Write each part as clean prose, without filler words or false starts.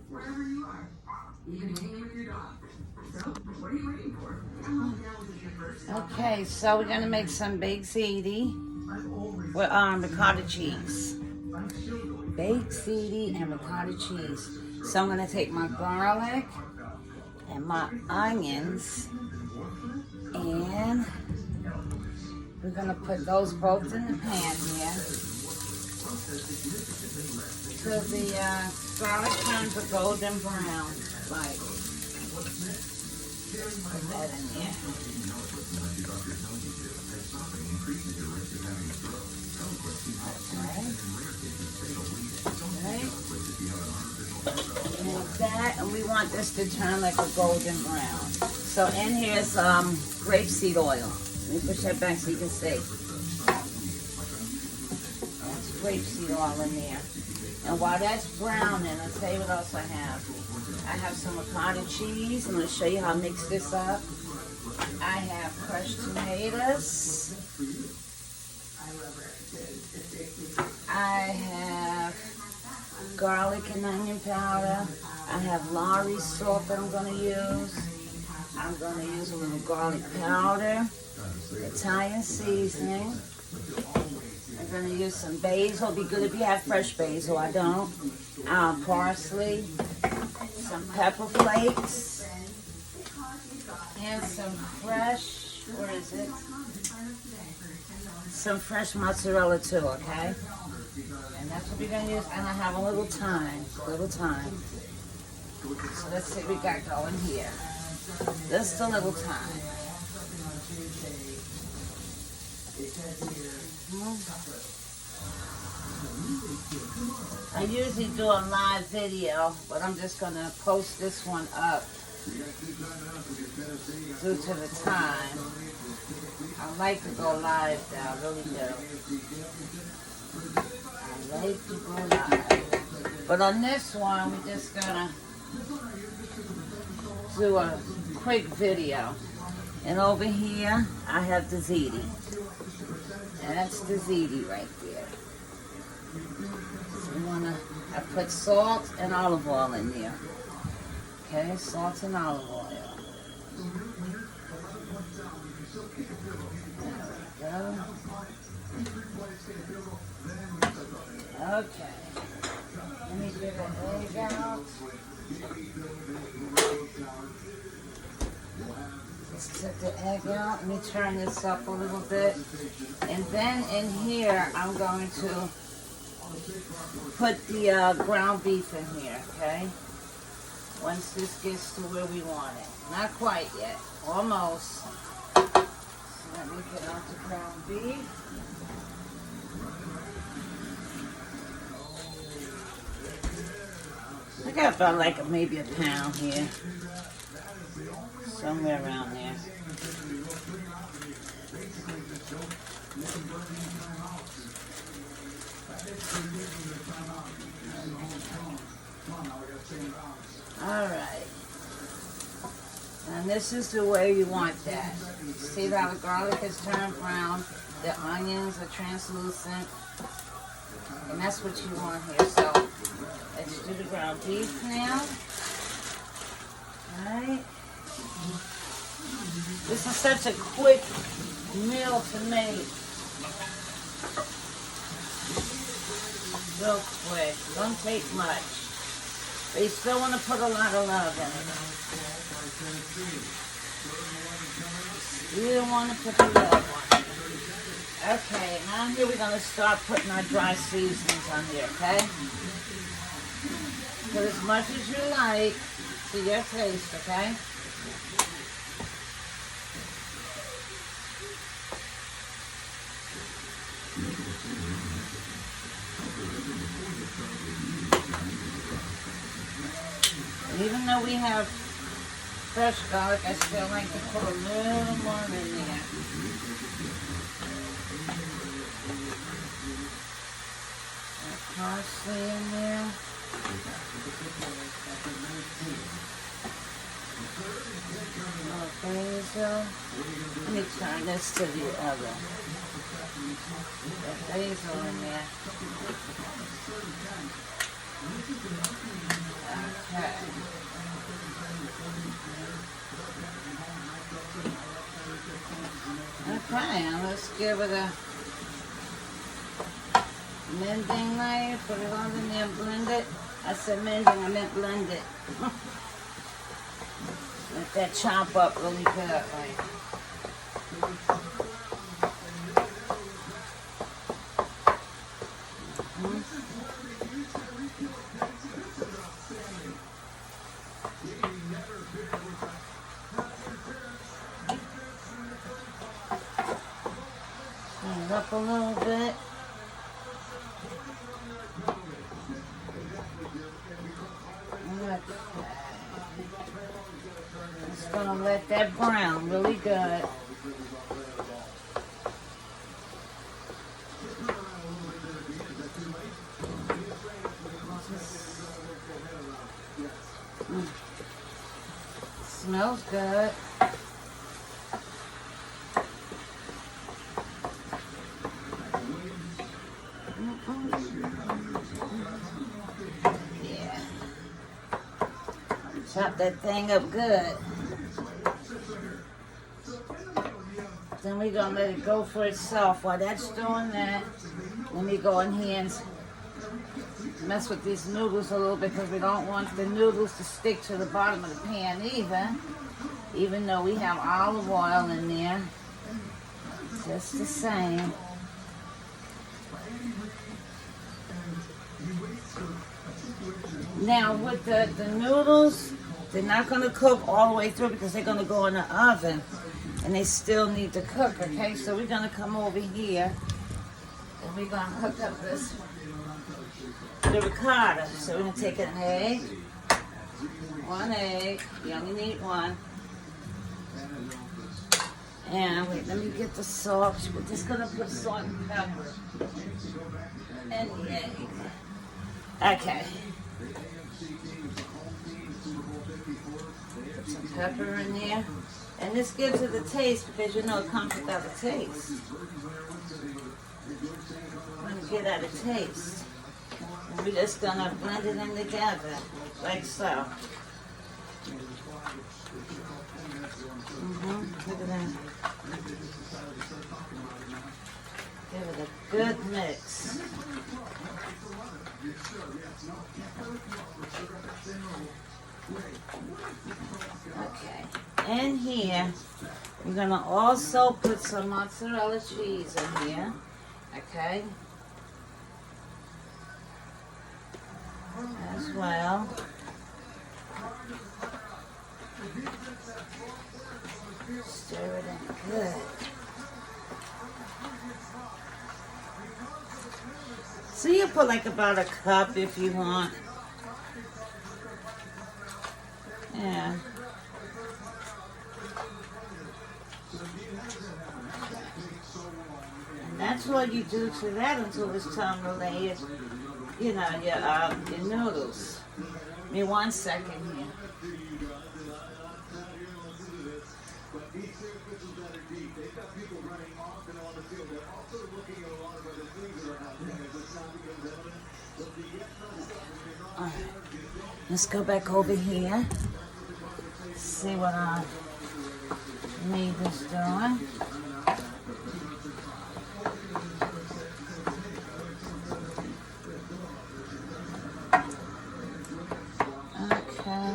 wherever you are, even hanging with your dog. So, what are you waiting for? Download now with your first. Okay, so we're gonna make some baked ziti with ricotta cheese. Baked ziti and ricotta cheese. So I'm gonna take my garlic and my onions, and we're gonna put those both in the pan here till the garlic turns a golden brown. Like, put that in there. And we want this to turn like a golden brown. So in here's grapeseed oil. Let me push that back so you can see. That's grapeseed oil in there. And while that's browning, I'll tell you what else I have. I have some ricotta cheese. I'm going to show you how to mix this up. I have crushed tomatoes. I have garlic and onion powder. I have Lorry's salt that I'm going to use. I'm going to use a little garlic powder, Italian seasoning. I'm going to use some basil. It'd be good if you have fresh basil. I don't. Parsley, some pepper flakes, and some fresh, where is it? Some fresh mozzarella too, okay? And that's what we're going to use. And I have a little thyme. So let's see what we got going here. Just a little thyme. I usually do a live video, but I'm just going to post this one up due to the time. I like to go live now, I really do. I like to go live. But on this one, we're just going to do a quick video. And over here, I have the ziti. And that's the ziti right there. So we want to, I put salt and olive oil in there. Okay, salt and olive oil. There we go. Okay. Let me get the egg out. Let's take the egg out. Let me turn this up a little bit. And then in here, I'm going to put the ground beef in here, okay? Once this gets to where we want it. Not quite yet. Almost. So let me get out the ground beef. I got about like maybe a pound here. Somewhere around there. Alright. And this is the way you want that. See how the garlic has turned brown, the onions are translucent, and that's what you want here. So let's do the ground beef now. Alright. This is such a quick meal to make. Real quick. Don't take much. But you still want to put a lot of love in it. You don't want to put the love on it. Okay, now here we're going to start putting our dry seasonings on here, okay? Put as much as you like to your taste, okay? Even though we have fresh garlic, I still like to put a little more in there. Parsley in there. Basil. Let me turn this to the other. Put basil in there. Okay. Okay, and let's give it a mending knife, put it on in there, blend it. I said mending, I meant blend it. Let that chop up really good, like. Clean it up a little bit. Okay. Just gonna let that brown really good. Smells good. Yeah. Chop that thing up good. Then we're gonna let it go for itself. While that's doing that, let me go in here and mess with these noodles a little bit because we don't want the noodles to stick to the bottom of the pan either. Even though we have olive oil in there, just the same. Now with the noodles, they're not going to cook all the way through because they're going to go in the oven and they still need to cook, okay? So we're going to come over here and we're going to hook up the ricotta. So we're going to take an egg, one egg, you only need one. And wait, let me get the salt. We're just going to put salt and pepper and the egg. Okay. Put some pepper in there. And this gives it a taste because you know it comes without a taste. We're going to get at a taste. And we're just going to blend it in together, like so. Look at that. Give it a good mix. Okay. In here, we're going to also put some mozzarella cheese in here. Okay. As well. Stir it in good. So you put like about a cup if you want. Yeah. And that's what you do to that until it's time to lay it, you know, your noodles. Give me 1 second here. Alright, let's go back over here. See what our meat is doing. Okay.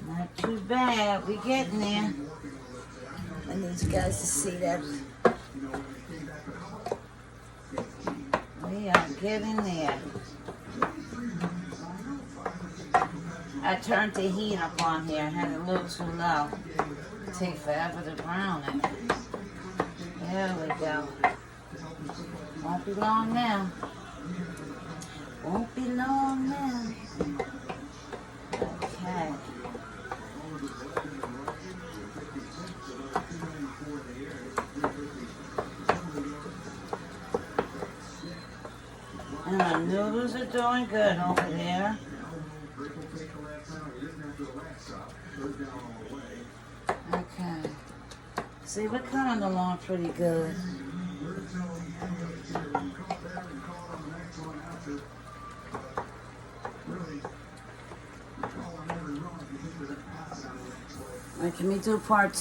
Not too bad. We're getting there. I need you guys to see that. We are getting there. I turned the heat up on here. I had it a little too low. It'll take forever to brown it. There we go. Won't be long now. Won't be long now. Okay. And the noodles are doing good over there. Okay. See, we're coming along pretty good. Let me do part 2.